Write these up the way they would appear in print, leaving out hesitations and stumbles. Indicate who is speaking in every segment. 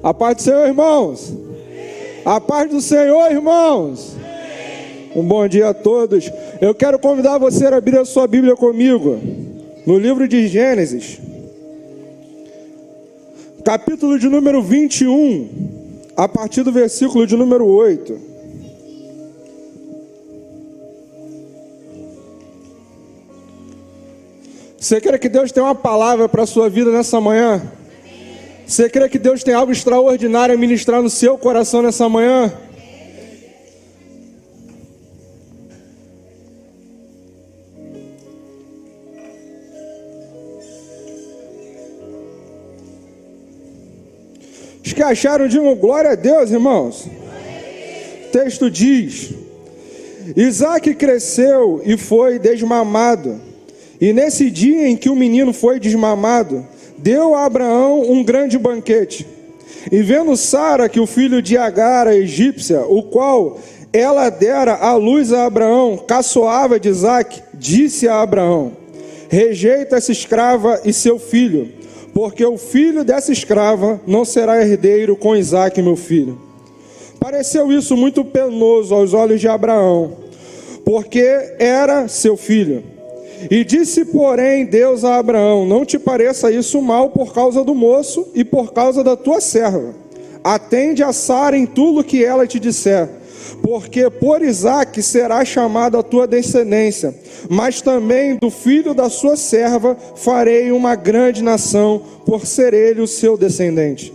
Speaker 1: A paz do Senhor, irmãos. A paz do Senhor, irmãos. Um bom dia a todos. Eu quero convidar você a abrir a sua Bíblia comigo, no livro de Gênesis, capítulo de número 21, a partir do versículo de número 8. Você crê que Deus tem uma palavra para a sua vida nessa manhã? Você crê que Deus tem algo extraordinário a ministrar no seu coração nessa manhã? Os que acharam, digam glória a Deus, irmãos. O texto diz: Isaque cresceu e foi desmamado, e nesse dia em que o menino foi desmamado, deu a Abraão um grande banquete. E vendo Sara que o filho de Agar, a egípcia, o qual ela dera à luz a Abraão, caçoava de Isaque, disse a Abraão: rejeita essa escrava e seu filho, porque o filho dessa escrava não será herdeiro com Isaque, meu filho. Pareceu isso muito penoso aos olhos de Abraão, porque era seu filho. E disse, porém, Deus a Abraão: não te pareça isso mal por causa do moço e por causa da tua serva. Atende a Sara em tudo que ela te disser, porque por Isaque será chamada a tua descendência, mas também do filho da sua serva farei uma grande nação, por ser ele o seu descendente.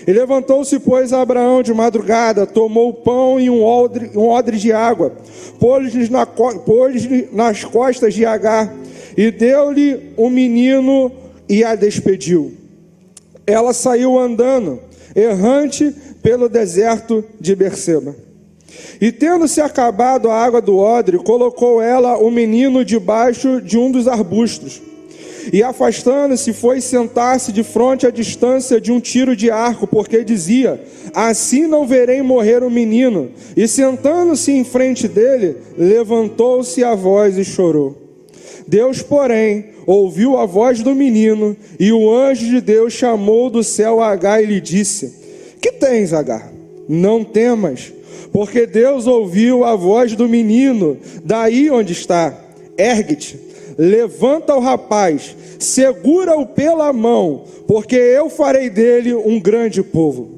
Speaker 1: E levantou-se, pois, Abraão de madrugada, tomou o pão e um odre de água, pôs-lhe nas costas de Agar, e deu-lhe o menino e a despediu. Ela saiu andando, errante pelo deserto de Berseba. E tendo-se acabado a água do odre, colocou ela o menino debaixo de um dos arbustos. E afastando-se, foi sentar-se de frente à distância de um tiro de arco, porque dizia: assim não verei morrer o menino. E sentando-se em frente dele, levantou-se a voz e chorou. Deus, porém, ouviu a voz do menino, e o anjo de Deus chamou do céu a Agar e lhe disse: que tens, Agar? Não temas, porque Deus ouviu a voz do menino daí onde está. Ergue-te, levanta o rapaz, segura-o pela mão, porque eu farei dele um grande povo.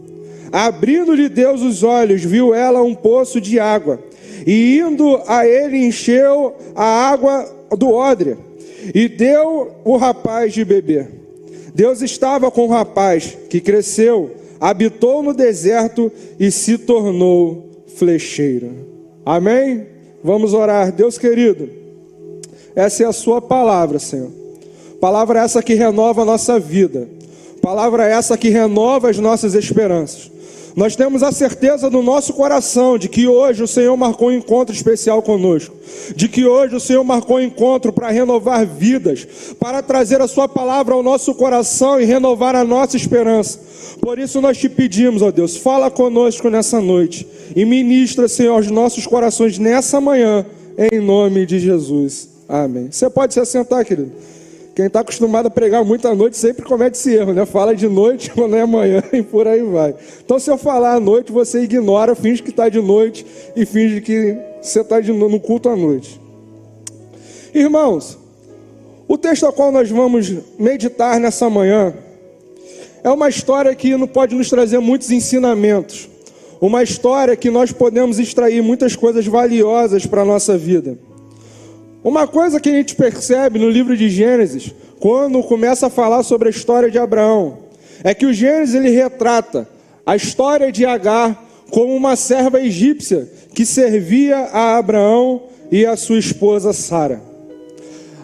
Speaker 1: Abrindo-lhe Deus os olhos, viu ela um poço de água, e indo a ele encheu a água do odre, e deu o rapaz de beber. Deus estava com o rapaz, que cresceu, habitou no deserto e se tornou flecheiro. Amém? Vamos orar. Deus querido, essa é a sua palavra, Senhor. Palavra essa que renova a nossa vida. Palavra essa que renova as nossas esperanças. Nós temos a certeza do nosso coração de que hoje o Senhor marcou um encontro especial conosco. De que hoje o Senhor marcou um encontro para renovar vidas, para trazer a sua palavra ao nosso coração e renovar a nossa esperança. Por isso nós te pedimos, ó Deus, fala conosco nessa noite e ministra, Senhor, os nossos corações nessa manhã, em nome de Jesus. Amém. Você pode se assentar, querido. Quem está acostumado a pregar muito à noite sempre comete esse erro, né? Fala de noite quando é amanhã e por aí vai. Então, se eu falar à noite, você ignora, finge que está de noite e finge que você está no culto à noite. Irmãos, o texto ao qual nós vamos meditar nessa manhã é uma história que não pode nos trazer muitos ensinamentos. Uma história que nós podemos extrair muitas coisas valiosas para a nossa vida. Uma coisa que a gente percebe no livro de Gênesis, quando começa a falar sobre a história de Abraão, é que o Gênesis ele retrata a história de Agar como uma serva egípcia que servia a Abraão e a sua esposa Sara.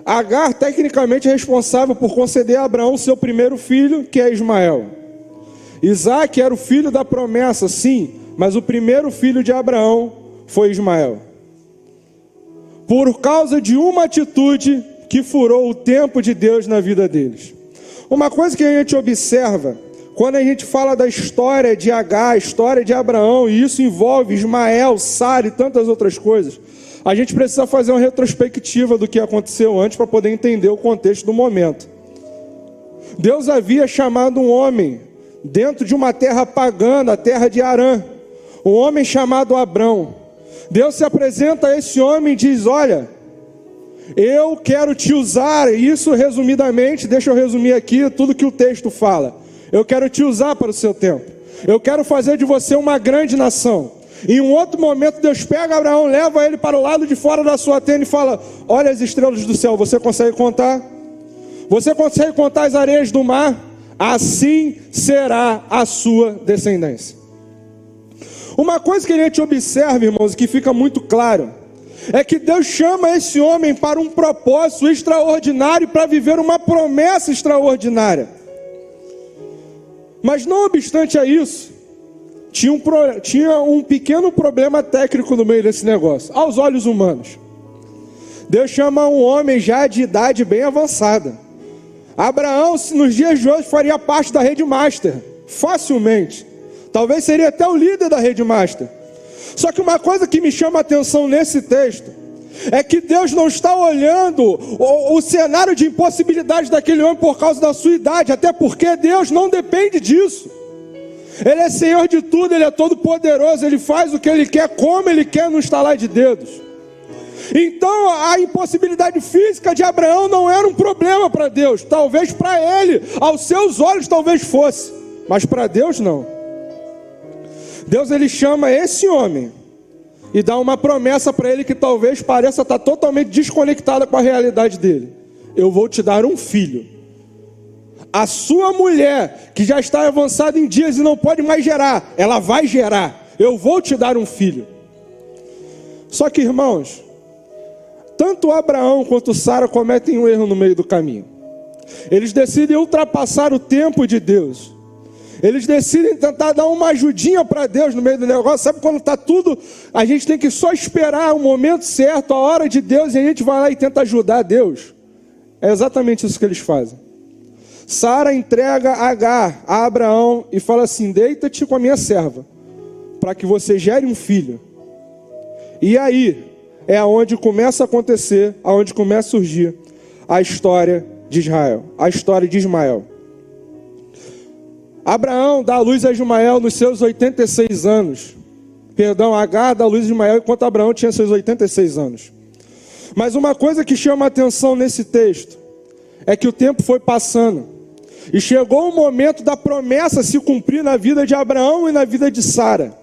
Speaker 1: Agar tecnicamente é responsável por conceder a Abraão seu primeiro filho, que é Ismael. Isaque era o filho da promessa, sim, mas o primeiro filho de Abraão foi Ismael. Por causa de uma atitude que furou o tempo de Deus na vida deles. Uma coisa que a gente observa, quando a gente fala da história de Agar, a história de Abraão, e isso envolve Ismael, Sara e tantas outras coisas, a gente precisa fazer uma retrospectiva do que aconteceu antes para poder entender o contexto do momento. Deus havia chamado um homem dentro de uma terra pagã, a terra de Harã, um homem chamado Abrão. Deus se apresenta a esse homem e diz: olha, eu quero te usar. Isso resumidamente, deixa eu resumir aqui tudo que o texto fala. Eu quero te usar para o seu tempo. Eu quero fazer de você uma grande nação. Em um outro momento, Deus pega Abraão, leva ele para o lado de fora da sua tenda e fala: olha as estrelas do céu, você consegue contar? Você consegue contar as areias do mar? Assim será a sua descendência. Uma coisa que a gente observa, irmãos, que fica muito claro, é que Deus chama esse homem para um propósito extraordinário, para viver uma promessa extraordinária. Mas não obstante a isso, tinha um pequeno problema técnico no meio desse negócio, aos olhos humanos. Deus chama um homem já de idade bem avançada. Abraão, nos dias de hoje, faria parte da rede master, facilmente. Talvez seria até o líder da rede master. Só que uma coisa que me chama a atenção nesse texto é que Deus não está olhando o cenário de impossibilidade daquele homem por causa da sua idade, até porque Deus não depende disso. Ele é Senhor de tudo, Ele é todo poderoso, Ele faz o que Ele quer, como Ele quer, no estalar de dedos. Então a impossibilidade física de Abraão não era um problema para Deus. Talvez para ele, aos seus olhos talvez fosse, mas para Deus não. Deus, Ele chama esse homem e dá uma promessa para ele que talvez pareça estar totalmente desconectada com a realidade dele. Eu vou te dar um filho. A sua mulher, que já está avançada em dias e não pode mais gerar, ela vai gerar. Eu vou te dar um filho. Só que, irmãos, tanto Abraão quanto Sara cometem um erro no meio do caminho. Eles decidem ultrapassar o tempo de Deus. Eles decidem tentar dar uma ajudinha para Deus no meio do negócio. Sabe quando está tudo, a gente tem que só esperar o momento certo, a hora de Deus, e a gente vai lá e tenta ajudar Deus. É exatamente isso que eles fazem. Sara entrega Agar a Abraão e fala assim: deita-te com a minha serva, para que você gere um filho. E aí é aonde começa a acontecer, aonde começa a surgir a história de Israel, a história de Ismael. Abraão dá à luz a Ismael nos seus 86 anos. Perdão, Agar dá à luz a Ismael enquanto Abraão tinha seus 86 anos. Mas uma coisa que chama a atenção nesse texto é que o tempo foi passando e chegou o momento da promessa se cumprir na vida de Abraão e na vida de Sara.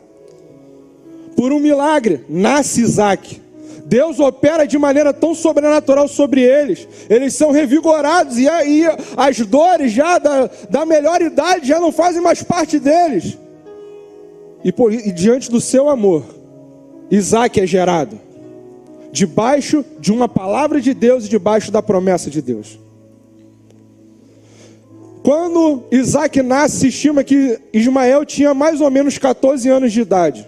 Speaker 1: Por um milagre, nasce Isaac. Deus opera de maneira tão sobrenatural sobre eles. Eles são revigorados e aí as dores já da melhor idade já não fazem mais parte deles. E diante do seu amor, Isaac é gerado. Debaixo de uma palavra de Deus e debaixo da promessa de Deus. Quando Isaac nasce, se estima que Ismael tinha mais ou menos 14 anos de idade.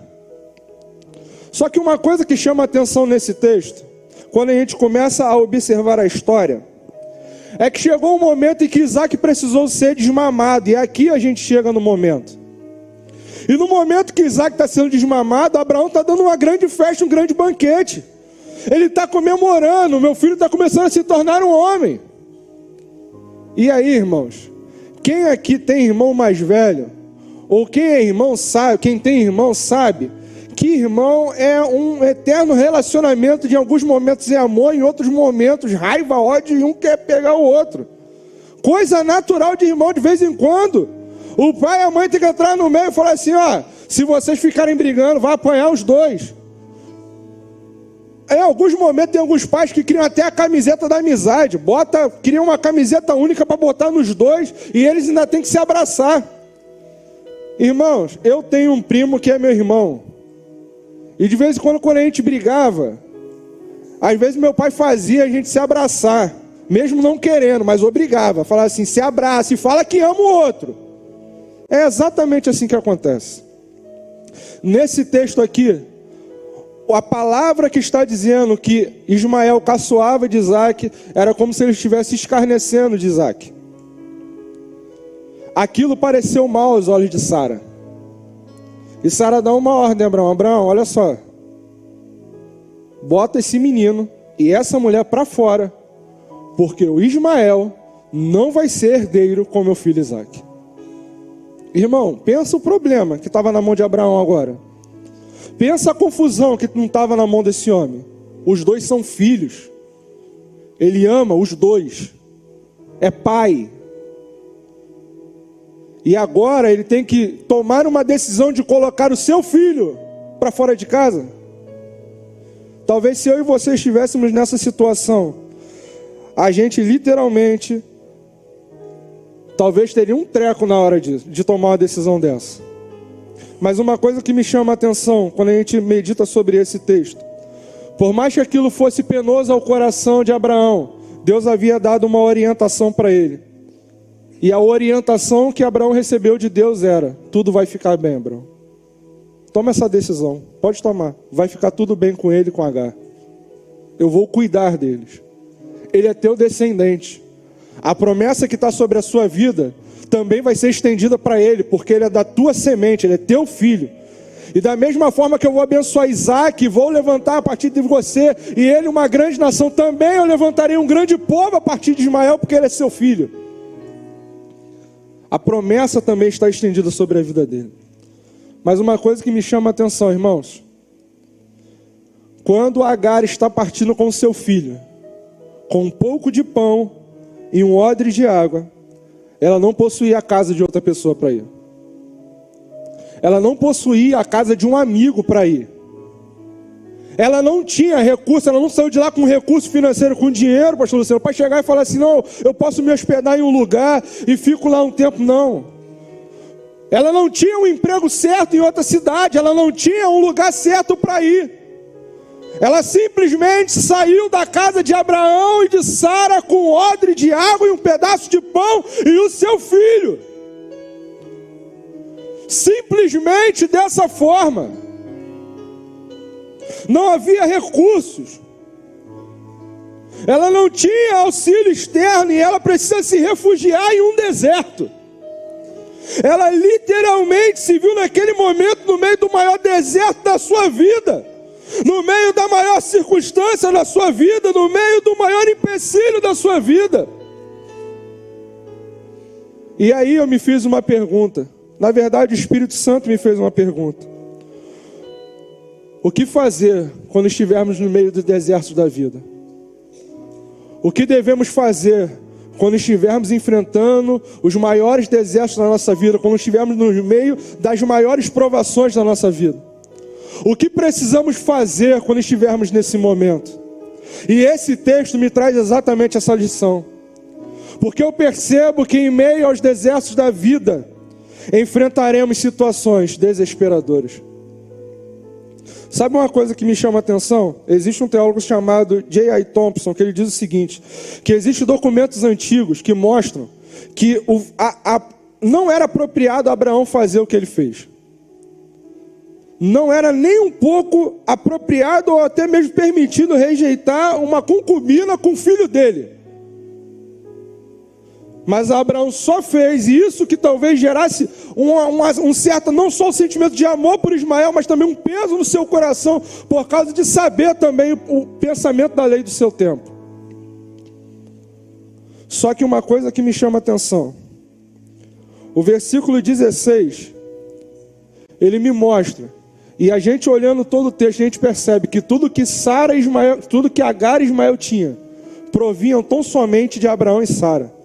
Speaker 1: Só que uma coisa que chama a atenção nesse texto, quando a gente começa a observar a história, é que chegou um momento em que Isaac precisou ser desmamado. E aqui a gente chega no momento. E no momento que Isaac está sendo desmamado, Abraão está dando uma grande festa, um grande banquete. Ele está comemorando: meu filho está começando a se tornar um homem. E aí, irmãos, quem aqui tem irmão mais velho, ou quem é irmão sabe, quem tem irmão sabe, que irmão é um eterno relacionamento. De alguns momentos é amor, em outros momentos raiva, ódio, e um quer pegar o outro. Coisa natural de irmão de vez em quando. O pai e a mãe tem que entrar no meio e falar assim: ó, se vocês ficarem brigando, vai apanhar os dois. Em alguns momentos tem alguns pais que criam até a camiseta da amizade. Criam uma camiseta única para botar nos dois e eles ainda têm que se abraçar. Irmãos, eu tenho um primo que é meu irmão. E de vez em quando a gente brigava, às vezes meu pai fazia a gente se abraçar, mesmo não querendo, mas obrigava. Falava assim: se abraça e fala que ama o outro. É exatamente assim que acontece. Nesse texto aqui, a palavra que está dizendo que Ismael caçoava de Isaac era como se ele estivesse escarnecendo de Isaac. Aquilo pareceu mal aos olhos de Sara. E Sara dá uma ordem a Abraão: Abraão, olha só, bota esse menino e essa mulher para fora, porque o Ismael não vai ser herdeiro com meu filho Isaac. Irmão, pensa o problema que estava na mão de Abraão agora. Pensa a confusão que não estava na mão desse homem. Os dois são filhos. Ele ama os dois. É pai. E agora ele tem que tomar uma decisão de colocar o seu filho para fora de casa. Talvez se eu e você estivéssemos nessa situação, a gente literalmente, talvez teria um treco na hora de tomar uma decisão dessa. Mas uma coisa que me chama a atenção quando a gente medita sobre esse texto, por mais que aquilo fosse penoso ao coração de Abraão, Deus havia dado uma orientação para ele. E a orientação que Abraão recebeu de Deus era: tudo vai ficar bem, Abraão. Toma essa decisão, pode tomar. Vai ficar tudo bem com ele e com Agar. Eu vou cuidar deles. Ele é teu descendente. A promessa que está sobre a sua vida também vai ser estendida para ele, porque ele é da tua semente, ele é teu filho. E da mesma forma que eu vou abençoar Isaac, vou levantar a partir de você, e ele uma grande nação, também eu levantarei um grande povo a partir de Ismael, porque ele é seu filho. A promessa também está estendida sobre a vida dele. Mas uma coisa que me chama a atenção, irmãos, quando Agar está partindo com o seu filho, com um pouco de pão e um odre de água, ela não possuía a casa de outra pessoa para ir. Ela não possuía a casa de um amigo para ir. Ela não tinha recurso, ela não saiu de lá com recurso financeiro, com dinheiro, pastor Luciano, para chegar e falar assim: não, eu posso me hospedar em um lugar e fico lá um tempo. Não. Ela não tinha um emprego certo em outra cidade, ela não tinha um lugar certo para ir. Ela simplesmente saiu da casa de Abraão e de Sara com um odre de água e um pedaço de pão e o seu filho. Simplesmente dessa forma. Não havia recursos. Ela não tinha auxílio externo e ela precisa se refugiar em um deserto. Ela literalmente se viu naquele momento no meio do maior deserto da sua vida, no meio da maior circunstância da sua vida, no meio do maior empecilho da sua vida. E aí eu me fiz uma pergunta. Na verdade, o Espírito Santo me fez uma pergunta. O que fazer quando estivermos no meio do deserto da vida? O que devemos fazer quando estivermos enfrentando os maiores desertos da nossa vida, quando estivermos no meio das maiores provações da nossa vida? O que precisamos fazer quando estivermos nesse momento? E esse texto me traz exatamente essa lição. Porque eu percebo que em meio aos desertos da vida, enfrentaremos situações desesperadoras. Sabe uma coisa que me chama a atenção? Existe um teólogo chamado J.I. Thompson, que ele diz o seguinte, que existem documentos antigos que mostram que não era apropriado a Abraão fazer o que ele fez. Não era nem um pouco apropriado ou até mesmo permitido rejeitar uma concubina com o filho dele. Mas Abraão só fez isso, que talvez gerasse um certo, não só o sentimento de amor por Ismael, mas também um peso no seu coração, por causa de saber também o pensamento da lei do seu tempo. Só que uma coisa que me chama a atenção, o versículo 16, ele me mostra, e a gente olhando todo o texto, a gente percebe que tudo que Sara e Ismael, tudo que Agar e Ismael tinham, provinham tão somente de Abraão e Sara.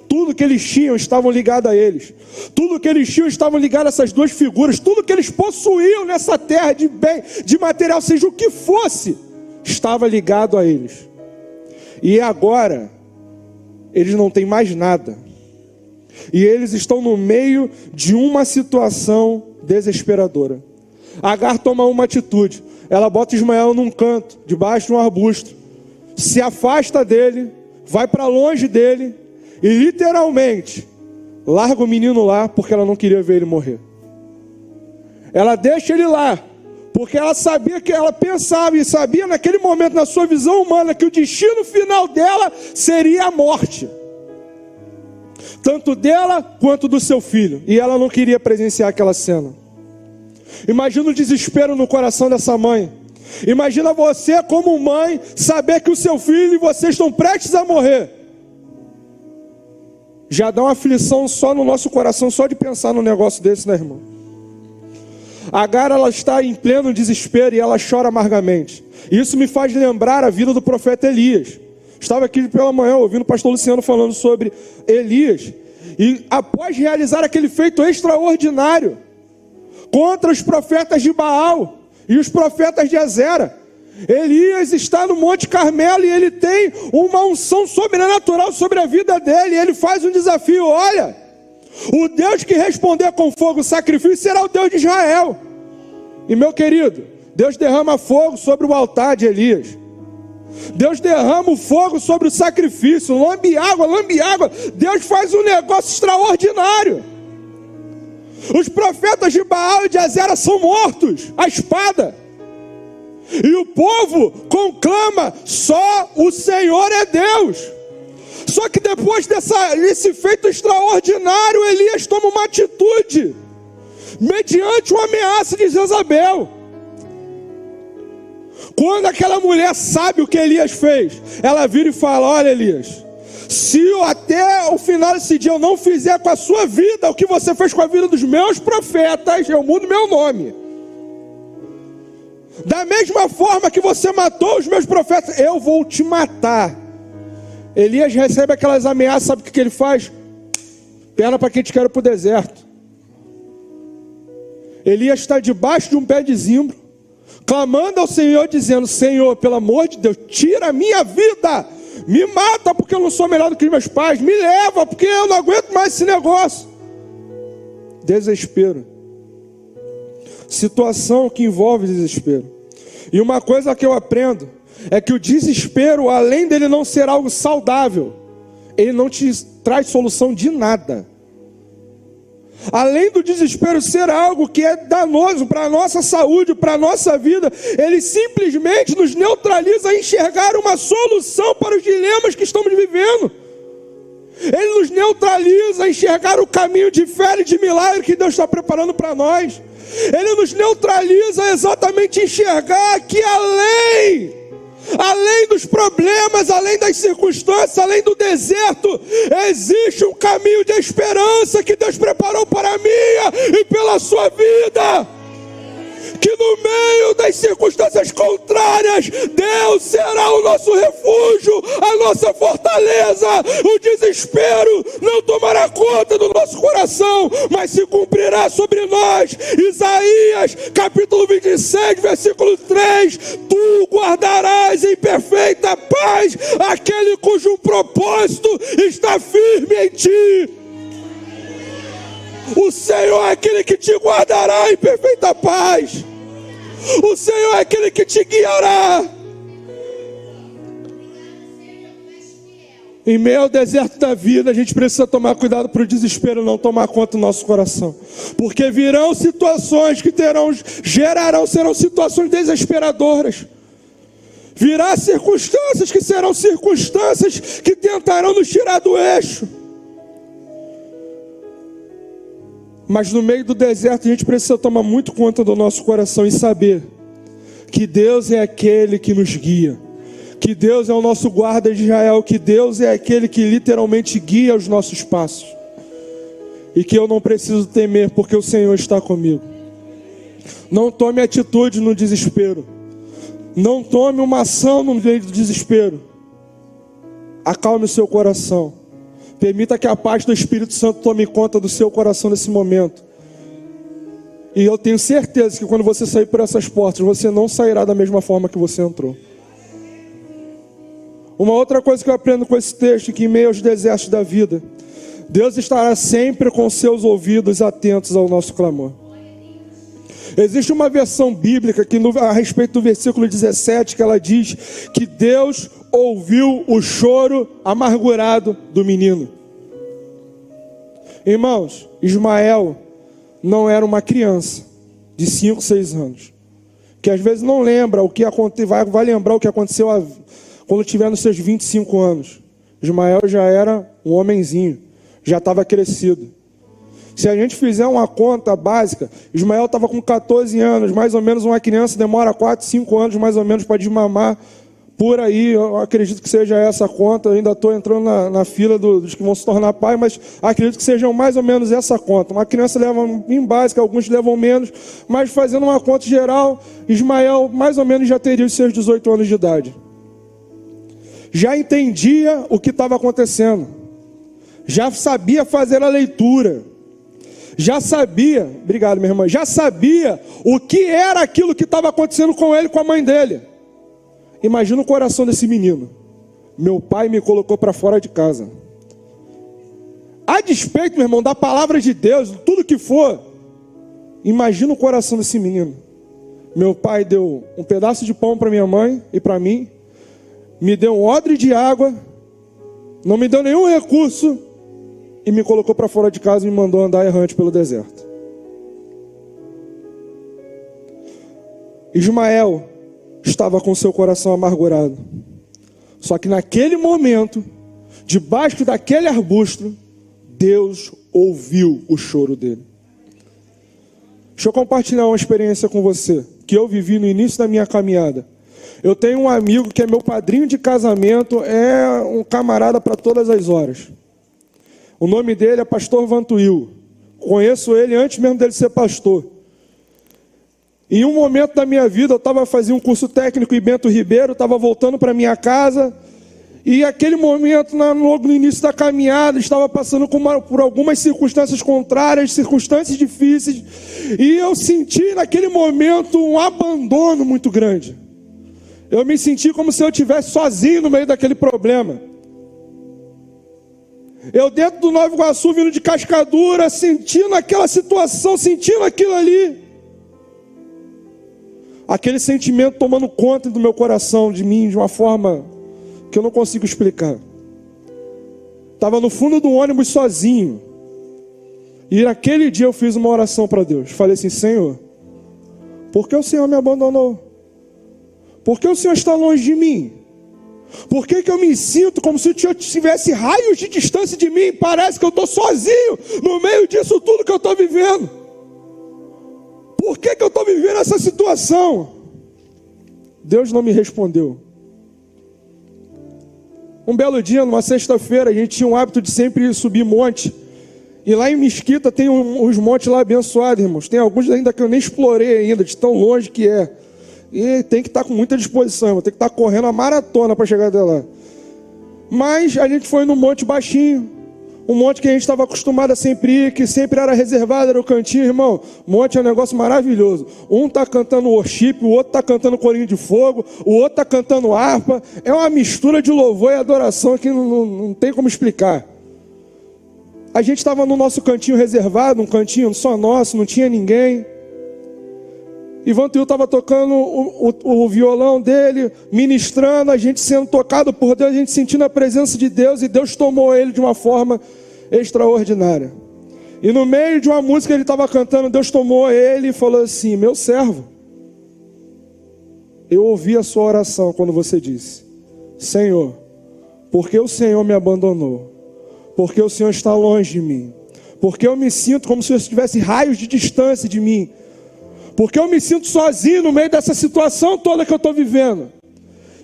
Speaker 1: Tudo que eles tinham estavam ligados a eles. Tudo que eles tinham estavam ligados a essas duas figuras. Tudo que eles possuíam nessa terra de bem, de material, seja o que fosse, estava ligado a eles. E agora, eles não têm mais nada. E eles estão no meio de uma situação desesperadora. Agar toma uma atitude. Ela bota Ismael num canto, debaixo de um arbusto. Se afasta dele, vai para longe dele. E literalmente, larga o menino lá, porque ela não queria ver ele morrer. Ela deixa ele lá, porque ela sabia que ela pensava e sabia naquele momento, na sua visão humana, que o destino final dela seria a morte. Tanto dela, quanto do seu filho. E ela não queria presenciar aquela cena. Imagina o desespero no coração dessa mãe. Imagina você como mãe, saber que o seu filho e você estão prestes a morrer. Já dá uma aflição só no nosso coração, só de pensar num negócio desse, né, irmão? Agar, ela está em pleno desespero e ela chora amargamente. Isso me faz lembrar a vida do profeta Elias. Estava aqui pela manhã ouvindo o pastor Luciano falando sobre Elias. E após realizar aquele feito extraordinário contra os profetas de Baal e os profetas de Azera, Elias está no Monte Carmelo e ele tem uma unção sobrenatural sobre a vida dele. E ele faz um desafio: olha, o Deus que responder com fogo o sacrifício será o Deus de Israel. E meu querido, Deus derrama fogo sobre o altar de Elias. Deus derrama o fogo sobre o sacrifício, lambe água. Deus faz um negócio extraordinário. Os profetas de Baal e de Azera são mortos à espada. E o povo conclama: só o Senhor é Deus. Só que depois desse feito extraordinário, Elias toma uma atitude, mediante uma ameaça de Jezabel. Quando aquela mulher sabe o que Elias fez, ela vira e fala: olha, Elias, se eu até o final desse dia eu não fizer com a sua vida o que você fez com a vida dos meus profetas, eu mudo meu nome. Da mesma forma que você matou os meus profetas, eu vou te matar. Elias recebe aquelas ameaças, sabe o que ele faz? Perna para quem te quer para o deserto. Elias está debaixo de um pé de zimbro, clamando ao Senhor, dizendo: Senhor, pelo amor de Deus, tira a minha vida, me mata porque eu não sou melhor do que meus pais, me leva porque eu não aguento mais esse negócio. Desespero, situação que envolve desespero. E uma coisa que eu aprendo é que o desespero, além dele não ser algo saudável, ele não te traz solução de nada. Além do desespero ser algo que é danoso para a nossa saúde, para a nossa vida, ele simplesmente nos neutraliza a enxergar uma solução para os dilemas que estamos vivendo. Ele nos neutraliza a enxergar o caminho de fé e de milagre que Deus está preparando para nós. Ele nos neutraliza exatamente enxergar que além dos problemas, além das circunstâncias, além do deserto, existe um caminho de esperança que Deus preparou para a minha e pela sua vida. Que no meio das circunstâncias contrárias, Deus será o nosso refúgio, a nossa fortaleza. O desespero não tomará conta do nosso coração, mas se cumprirá sobre nós. Isaías, capítulo 26, versículo 3: tu guardarás em perfeita paz aquele cujo propósito está firme em ti. O Senhor é aquele que te guardará em perfeita paz. O Senhor é aquele que te guiará. Em meio ao deserto da vida, a gente precisa tomar cuidado para o desespero não tomar conta do nosso coração. Porque virão situações que serão situações desesperadoras. Virá circunstâncias que serão circunstâncias que tentarão nos tirar do eixo. Mas no meio do deserto a gente precisa tomar muito conta do nosso coração e saber que Deus é aquele que nos guia, que Deus é o nosso guarda de Israel, que Deus é aquele que literalmente guia os nossos passos, e que eu não preciso temer porque o Senhor está comigo. Não tome atitude no desespero, não tome uma ação no meio do desespero. Acalme o seu coração. Permita que a paz do Espírito Santo tome conta do seu coração nesse momento. E eu tenho certeza que quando você sair por essas portas, você não sairá da mesma forma que você entrou. Uma outra coisa que eu aprendo com esse texto, que em meio aos desertos da vida, Deus estará sempre com seus ouvidos atentos ao nosso clamor. Existe uma versão bíblica que a respeito do versículo 17, que ela diz que Deus ouviu o choro amargurado do menino. Irmãos, Ismael não era uma criança de 5, 6 anos, que às vezes não lembra o que aconteceu, vai lembrar o que aconteceu quando tiver nos seus 25 anos. Ismael já era um homenzinho, já estava crescido. Se a gente fizer uma conta básica, Ismael estava com 14 anos, mais ou menos uma criança demora 4, 5 anos mais ou menos para desmamar, por aí, eu acredito que seja essa conta. Eu ainda estou entrando na fila dos que vão se tornar pai, mas acredito que sejam mais ou menos essa conta. Uma criança leva em básica, alguns levam menos, mas fazendo uma conta geral, Ismael mais ou menos já teria os seus 18 anos de idade. Já entendia o que estava acontecendo, já sabia fazer a leitura, já sabia, obrigado minha irmã, já sabia o que era aquilo que estava acontecendo com ele e com a mãe dele. Imagina o coração desse menino. Meu pai me colocou para fora de casa. A despeito, meu irmão, da palavra de Deus, tudo que for, imagina o coração desse menino. Meu pai deu um pedaço de pão para minha mãe e para mim, me deu um odre de água, não me deu nenhum recurso e me colocou para fora de casa e me mandou andar errante pelo deserto. Ismael estava com seu coração amargurado. Só que naquele momento, debaixo daquele arbusto, Deus ouviu o choro dele. Deixa eu compartilhar uma experiência com você, que eu vivi no início da minha caminhada. Eu tenho um amigo que é meu padrinho de casamento, é um camarada para todas as horas. O nome dele é Pastor Vantuil. Conheço ele antes mesmo dele ser pastor. Em um momento da minha vida, eu estava fazendo um curso técnico em Bento Ribeiro, estava voltando para minha casa, e aquele momento, logo no início da caminhada, estava passando por algumas circunstâncias contrárias, circunstâncias difíceis, e eu senti naquele momento um abandono muito grande. Eu me senti como se eu estivesse sozinho no meio daquele problema. Eu dentro do Nova Iguaçu, vindo de Cascadura, sentindo aquela situação, sentindo aquilo ali. Aquele sentimento tomando conta do meu coração, de mim, de uma forma que eu não consigo explicar. Estava no fundo do ônibus sozinho. E naquele dia eu fiz uma oração para Deus. Falei assim: Senhor, por que o Senhor me abandonou? Por que o Senhor está longe de mim? Por que eu me sinto como se o Senhor tivesse raios de distância de mim? Parece que eu estou sozinho no meio disso tudo que eu estou vivendo. Por que eu estou vivendo essa situação? Deus não me respondeu. Um belo dia, numa sexta-feira, a gente tinha um hábito de sempre subir monte. E lá em Mesquita tem uns montes lá abençoados, irmãos. Tem alguns ainda que eu nem explorei ainda, de tão longe que é. E tem que estar com muita disposição, irmão. Tem que estar correndo a maratona para chegar até lá. Mas a gente foi num monte baixinho. Um monte que a gente estava acostumado a sempre ir, que sempre era reservado, era o cantinho, irmão. Monte é um negócio maravilhoso. Um está cantando worship, o outro está cantando corinho de fogo, o outro está cantando harpa. É uma mistura de louvor e adoração que não tem como explicar. A gente estava no nosso cantinho reservado, um cantinho só nosso, não tinha ninguém. Ivan Tuil estava tocando o violão dele, ministrando, a gente sendo tocado por Deus, a gente sentindo a presença de Deus, e Deus tomou ele de uma forma extraordinária. E no meio de uma música que ele estava cantando, Deus tomou ele e falou assim: meu servo, eu ouvi a sua oração quando você disse: Senhor, por que o Senhor me abandonou? Porque o Senhor está longe de mim? Porque eu me sinto como se eu tivesse raios de distância de mim? Porque eu me sinto sozinho no meio dessa situação toda que eu estou vivendo.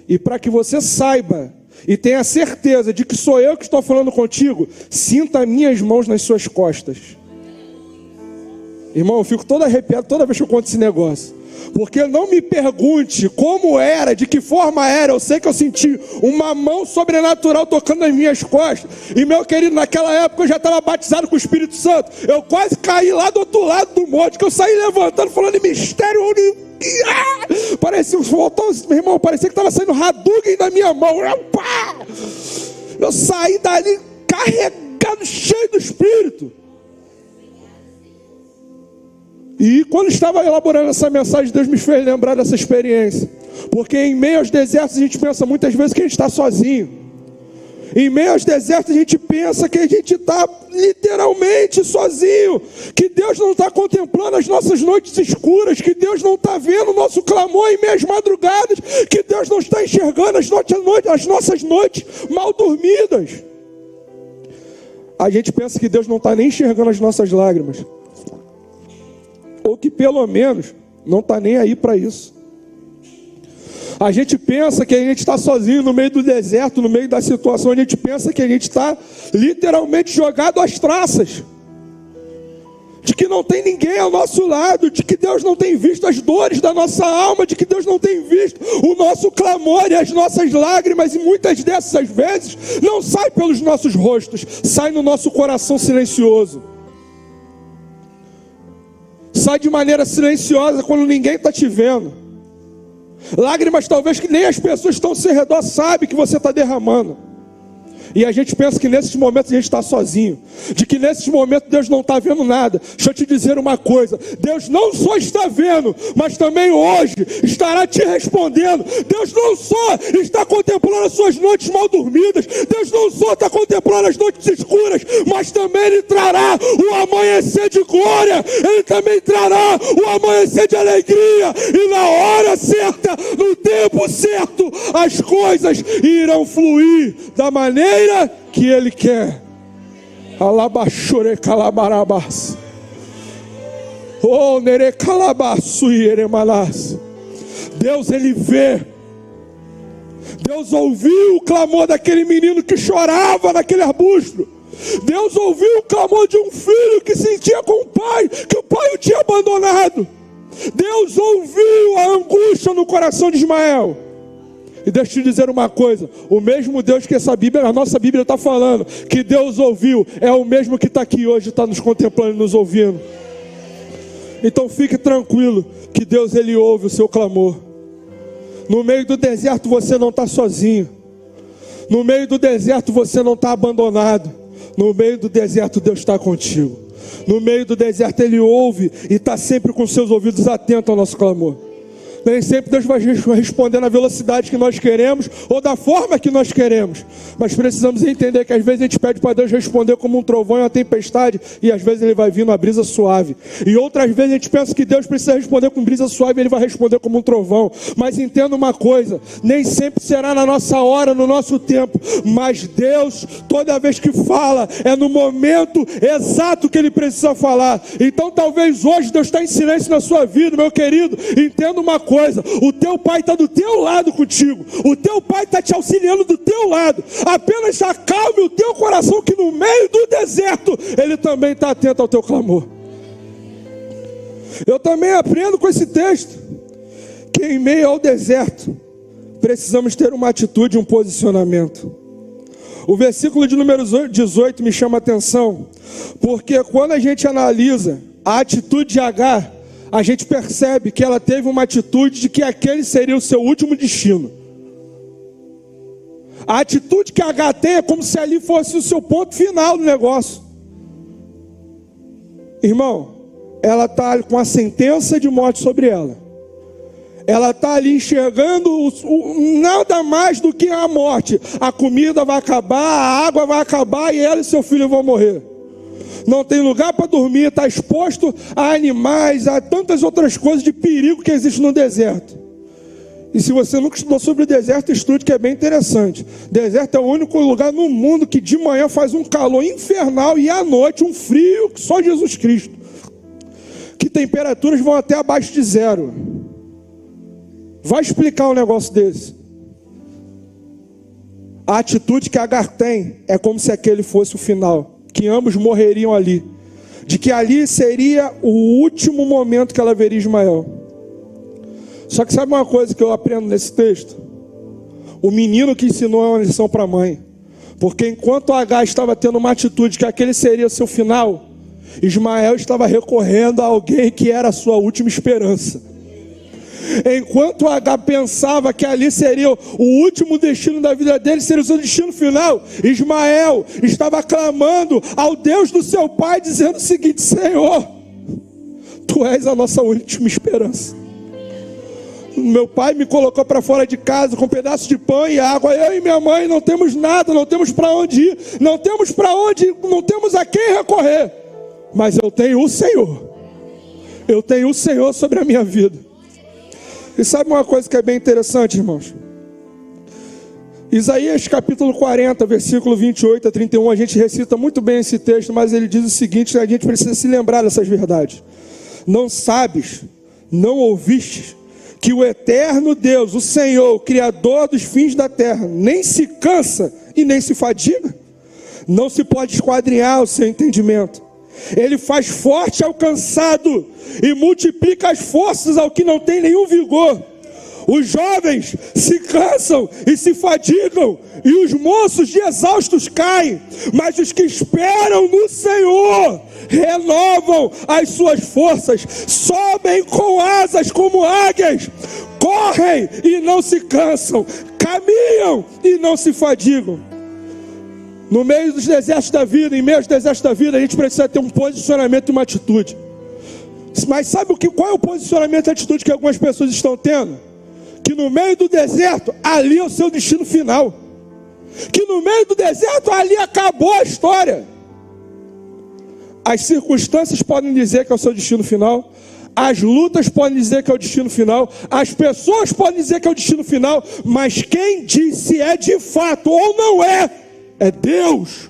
Speaker 1: E para que você saiba e tenha certeza de que sou eu que estou falando contigo, sinta minhas mãos nas suas costas. Irmão, eu fico todo arrepiado toda vez que eu conto esse negócio. Porque não me pergunte como era, de que forma era. Eu sei que eu senti uma mão sobrenatural tocando nas minhas costas. E meu querido, naquela época eu já estava batizado com o Espírito Santo. Eu quase caí lá do outro lado do monte, que eu saí levantando, falando em mistério. Parecia meu irmão, parecia que estava saindo Hadouken da minha mão. Eu saí dali carregado, cheio do Espírito. E quando estava elaborando essa mensagem, Deus me fez lembrar dessa experiência. Porque em meio aos desertos a gente pensa muitas vezes que a gente está sozinho. Em meio aos desertos a gente pensa que a gente está literalmente sozinho. Que Deus não está contemplando as nossas noites escuras. Que Deus não está vendo o nosso clamor em meias madrugadas. Que Deus não está enxergando as nossas noites mal dormidas. A gente pensa que Deus não está nem enxergando as nossas lágrimas. Ou que pelo menos não está nem aí para isso. A gente pensa que a gente está sozinho no meio do deserto, no meio da situação. A gente pensa que a gente está literalmente jogado às traças. De que não tem ninguém ao nosso lado, de que Deus não tem visto as dores da nossa alma, de que Deus não tem visto o nosso clamor e as nossas lágrimas, e muitas dessas vezes não sai pelos nossos rostos, sai no nosso coração silencioso. Sai de maneira silenciosa quando ninguém está te vendo. Lágrimas talvez que nem as pessoas que estão ao seu redor sabem que você está derramando. E a gente pensa que nesses momentos a gente está sozinho, de que nesses momentos Deus não está vendo nada. Deixa eu te dizer uma coisa: Deus não só está vendo, mas também hoje estará te respondendo. Deus não só está contemplando as suas noites mal dormidas, Deus não só está contemplando as noites escuras, mas também Ele trará o amanhecer de glória, Ele também trará o amanhecer de alegria, e na hora certa, no tempo certo, as coisas irão fluir da maneira que Ele quer. Alabachore calabarabas. Oh, nere calabaçu e eremalas. Deus, Ele vê. Deus ouviu o clamor daquele menino que chorava naquele arbusto. Deus ouviu o clamor de um filho que sentia com o pai, que o pai o tinha abandonado. Deus ouviu a angústia no coração de Ismael. E deixa eu te dizer uma coisa: o mesmo Deus que a nossa Bíblia está falando, que Deus ouviu, é o mesmo que está aqui hoje, está nos contemplando e nos ouvindo. Então fique tranquilo, que Deus, Ele ouve o seu clamor. No meio do deserto você não está sozinho. No meio do deserto você não está abandonado. No meio do deserto Deus está contigo. No meio do deserto Ele ouve e está sempre com seus ouvidos atentos ao nosso clamor. Nem sempre Deus vai responder na velocidade que nós queremos ou da forma que nós queremos, mas precisamos entender que às vezes a gente pede para Deus responder como um trovão e uma tempestade, e às vezes Ele vai vir numa brisa suave, e outras vezes a gente pensa que Deus precisa responder com brisa suave e Ele vai responder como um trovão. Mas entenda uma coisa: nem sempre será na nossa hora, no nosso tempo, mas Deus, toda vez que fala, é no momento exato que Ele precisa falar. Então talvez hoje Deus está em silêncio na sua vida, meu querido. Entenda uma coisa: o teu pai está do teu lado contigo, o teu pai está te auxiliando do teu lado. Apenas acalme o teu coração, que no meio do deserto Ele também está atento ao teu clamor. Eu também aprendo com esse texto que em meio ao deserto precisamos ter uma atitude, um posicionamento. O versículo de número 18 me chama a atenção, porque quando a gente analisa a atitude de Agar, a gente percebe que ela teve uma atitude de que aquele seria o seu último destino. A atitude que Agar tem é como se ali fosse o seu ponto final do negócio. Irmão, ela está com a sentença de morte sobre ela. Ela está ali enxergando nada mais do que a morte. A comida vai acabar, a água vai acabar e ela e seu filho vão morrer. Não tem lugar para dormir, está exposto a animais, a tantas outras coisas de perigo que existe no deserto. E se você nunca estudou sobre o deserto, estude, que é bem interessante. Deserto é o único lugar no mundo que de manhã faz um calor infernal e à noite um frio que só Jesus Cristo. Que temperaturas vão até abaixo de zero. Vai explicar um negócio desse. A atitude que Agar tem é como se aquele fosse o final, que ambos morreriam ali, de que ali seria o último momento que ela veria Ismael. Só que sabe uma coisa que eu aprendo nesse texto? O menino que ensinou é uma lição para a mãe, porque enquanto Agar estava tendo uma atitude que aquele seria o seu final, Ismael estava recorrendo a alguém que era a sua última esperança. Enquanto Agar pensava que ali seria o último destino da vida dele, seria o seu destino final, Ismael estava clamando ao Deus do seu pai, dizendo o seguinte: Senhor, Tu és a nossa última esperança. Meu pai me colocou para fora de casa com um pedaço de pão e água. Eu e minha mãe não temos nada, não temos para onde ir, não temos para onde ir, não temos a quem recorrer. Mas eu tenho o Senhor. Eu tenho o Senhor sobre a minha vida. E sabe uma coisa que é bem interessante, irmãos? Isaías capítulo 40, versículo 28 a 31, a gente recita muito bem esse texto, mas ele diz o seguinte: a gente precisa se lembrar dessas verdades. Não sabes, não ouvistes, que o eterno Deus, o Senhor, o Criador dos fins da terra, nem se cansa e nem se fadiga? Não se pode esquadrinhar o seu entendimento. Ele faz forte ao cansado e multiplica as forças ao que não tem nenhum vigor. Os jovens se cansam e se fadigam, e os moços de exaustos caem, mas os que esperam no Senhor renovam as suas forças, sobem com asas como águias, correm e não se cansam, caminham e não se fadigam. No meio dos desertos da vida, em meio aos desertos da vida, a gente precisa ter um posicionamento e uma atitude. Mas sabe qual é o posicionamento e a atitude que algumas pessoas estão tendo? Que no meio do deserto, ali é o seu destino final. Que no meio do deserto, ali acabou a história. As circunstâncias podem dizer que é o seu destino final. As lutas podem dizer que é o destino final. As pessoas podem dizer que é o destino final. Mas quem diz se é de fato ou não é Deus.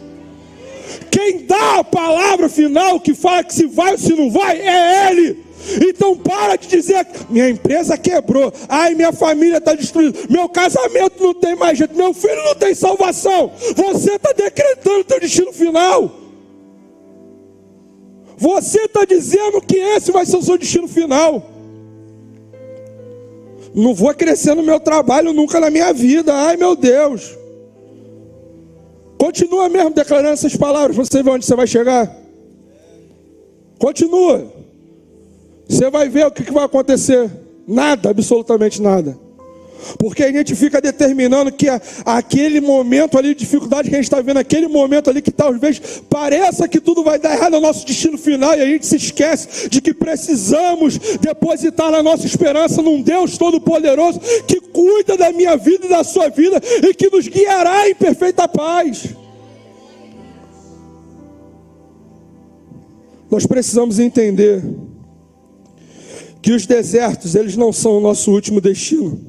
Speaker 1: Quem dá a palavra final, que fala que se vai ou se não vai, é Ele. Então para de dizer: minha empresa quebrou, ai, minha família está destruída, meu casamento não tem mais jeito, meu filho não tem salvação. Você está decretando o teu destino final. Você está dizendo que esse vai ser o seu destino final. Não vou crescer no meu trabalho nunca na minha vida, ai meu Deus. Continua mesmo declarando essas palavras, você vê onde você vai chegar. Continua. Você vai ver o que vai acontecer. Nada, absolutamente nada. Porque a gente fica determinando que aquele momento ali de dificuldade que a gente está vendo, aquele momento ali que talvez pareça que tudo vai dar errado, é o nosso destino final, e a gente se esquece de que precisamos depositar a nossa esperança num Deus Todo-Poderoso que cuida da minha vida e da sua vida e que nos guiará em perfeita paz. Nós precisamos entender que os desertos, eles não são o nosso último destino,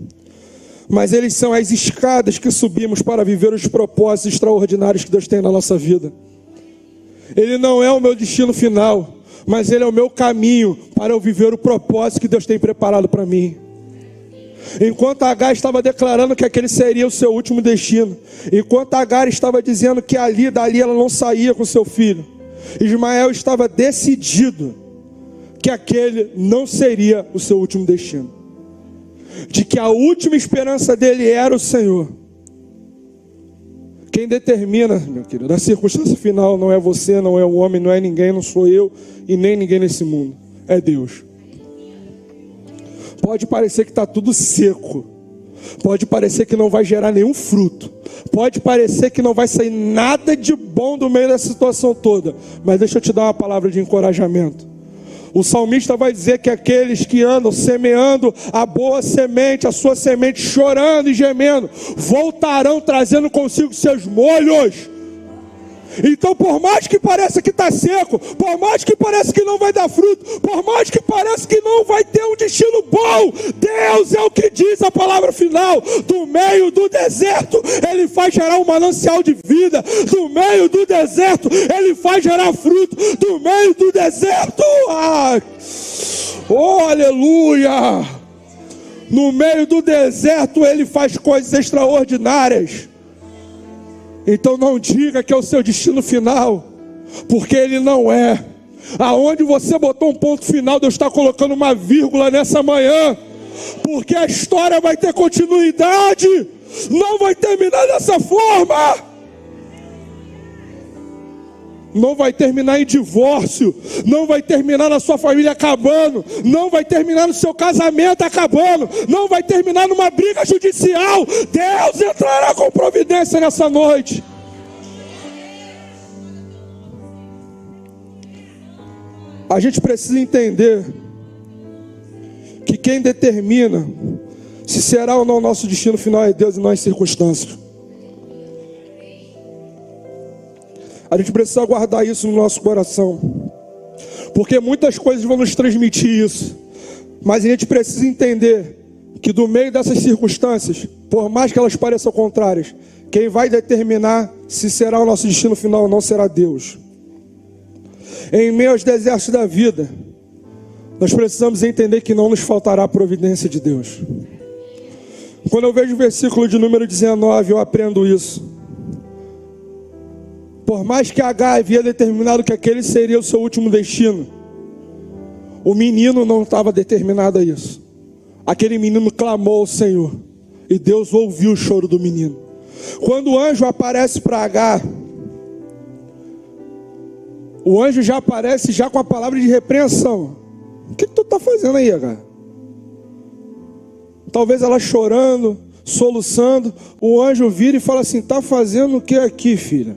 Speaker 1: mas eles são as escadas que subimos para viver os propósitos extraordinários que Deus tem na nossa vida. Ele não é o meu destino final, mas ele é o meu caminho para eu viver o propósito que Deus tem preparado para mim. Enquanto Agar estava declarando que aquele seria o seu último destino, enquanto Agar estava dizendo que dali ela não saía com seu filho, Ismael estava decidido que aquele não seria o seu último destino, de que a última esperança dele era o Senhor. Quem determina, meu querido, a circunstância final não é você, não é o homem, não é ninguém, não sou eu e nem ninguém nesse mundo, é Deus. Pode parecer que está tudo seco, pode parecer que não vai gerar nenhum fruto, pode parecer que não vai sair nada de bom do meio dessa situação toda, mas deixa eu te dar uma palavra de encorajamento. O salmista vai dizer que aqueles que andam semeando a boa semente, a sua semente chorando e gemendo, voltarão trazendo consigo seus molhos. Então, por mais que pareça que está seco, por mais que pareça que não vai dar fruto, por mais que pareça que não vai ter um destino bom, Deus é o que diz a palavra final. Do meio do deserto, Ele faz gerar um manancial de vida. Do meio do deserto, Ele faz gerar fruto. Do meio do deserto, oh, aleluia! No meio do deserto, Ele faz coisas extraordinárias. Então não diga que é o seu destino final, porque ele não é. Aonde você botou um ponto final, Deus está colocando uma vírgula nessa manhã, porque a história vai ter continuidade, não vai terminar dessa forma. Não vai terminar em divórcio, não vai terminar na sua família acabando, não vai terminar no seu casamento acabando, não vai terminar numa briga judicial. Deus entrará com providência nessa noite. A gente precisa entender que quem determina se será ou não o nosso destino final é Deus e não as circunstâncias. A gente precisa guardar isso no nosso coração, porque muitas coisas vão nos transmitir isso, mas a gente precisa entender que do meio dessas circunstâncias, por mais que elas pareçam contrárias, quem vai determinar se será o nosso destino final ou não será Deus. Em meio aos desertos da vida, nós precisamos entender que não nos faltará a providência de Deus. Quando eu vejo o versículo de número 19, eu aprendo isso. Por mais que Agar havia determinado que aquele seria o seu último destino, o menino não estava determinado a isso. Aquele menino clamou ao Senhor, e Deus ouviu o choro do menino. Quando o anjo aparece para Agar, o anjo já aparece já com a palavra de repreensão. O que tu está fazendo aí, Agar? Talvez ela chorando, soluçando, o anjo vira e fala assim: está fazendo o que aqui, filha?